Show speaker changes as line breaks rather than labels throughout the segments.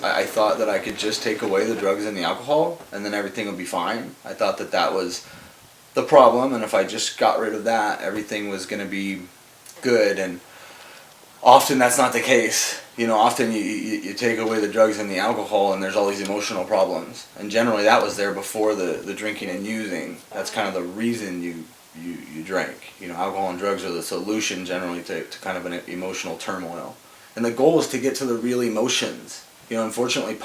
I thought that I could just take away the drugs and the alcohol and then everything would be fine. I thought that that was the problem, and if I just got rid of that, everything was going to be good. And often that's not the case. Often you take away the drugs and the alcohol and there's all these emotional problems. And generally that was there before the drinking and using. That's kind of the reason you drink. Alcohol and drugs are the solution generally to kind of an emotional turmoil. And the goal is to get to the real emotions. Unfortunately,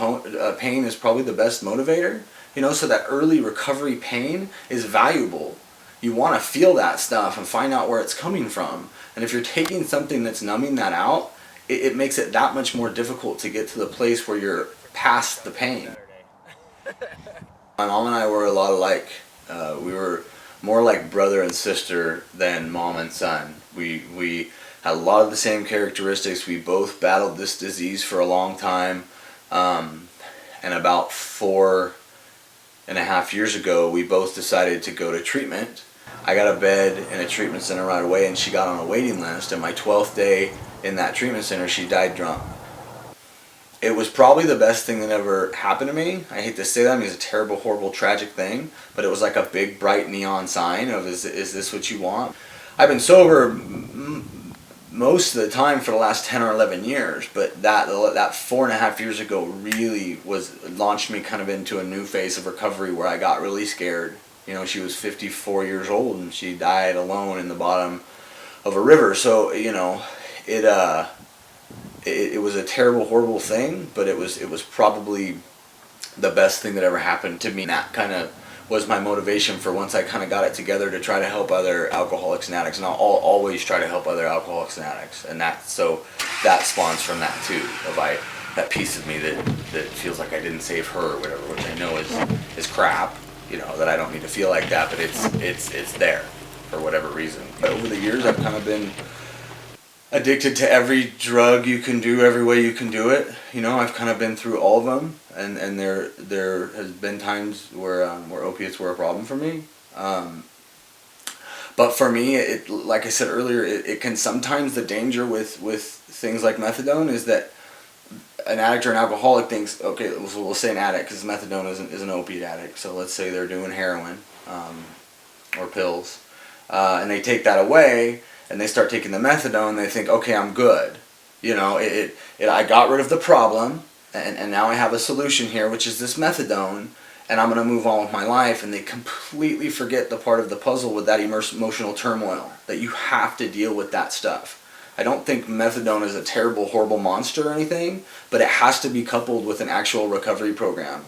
pain is probably the best motivator. So that early recovery pain is valuable. You want to feel that stuff and find out where it's coming from. And if you're taking something that's numbing that out, it makes it that much more difficult to get to the place where you're past the pain. My mom and I were a lot alike. We were more like brother and sister than mom and son. We had a lot of the same characteristics. We both battled this disease for a long time. And about 4.5 years ago, we both decided to go to treatment. I got a bed in a treatment center right away, and she got on a waiting list. And my 12th day in that treatment center, she died drunk. It was probably the best thing that ever happened to me. I hate to say that, I mean, it's a terrible, horrible, tragic thing, but it was like a big, bright neon sign of, is this what you want? I've been sober most of the time for the last 10 or 11 years, but that 4.5 years ago really launched me kind of into a new phase of recovery where I got really scared. She was 54 years old and she died alone in the bottom of a river. So, it was a terrible, horrible thing, but it was probably the best thing that ever happened to me. That kind of was my motivation for once I kind of got it together to try to help other alcoholics and addicts, and I'll always try to help other alcoholics and addicts, and that spawns from that too, that piece of me that feels like I didn't save her or whatever, which I know is crap, that I don't need to feel like that, but it's there for whatever reason. But over the years I've kind of been addicted to every drug you can do, every way you can do it. I've kind of been through all of them, and there has been times where opiates were a problem for me. But for me, like I said earlier, it can sometimes, the danger with things like methadone is that an addict or an alcoholic thinks, okay, we'll say an addict because methadone is an opiate addict. So let's say they're doing heroin or pills, and they take that away. And they start taking the methadone, they think, okay, I'm good. I got rid of the problem, and now I have a solution here, which is this methadone, and I'm going to move on with my life. And they completely forget the part of the puzzle with that emotional turmoil, that you have to deal with that stuff. I don't think methadone is a terrible, horrible monster or anything, but it has to be coupled with an actual recovery program.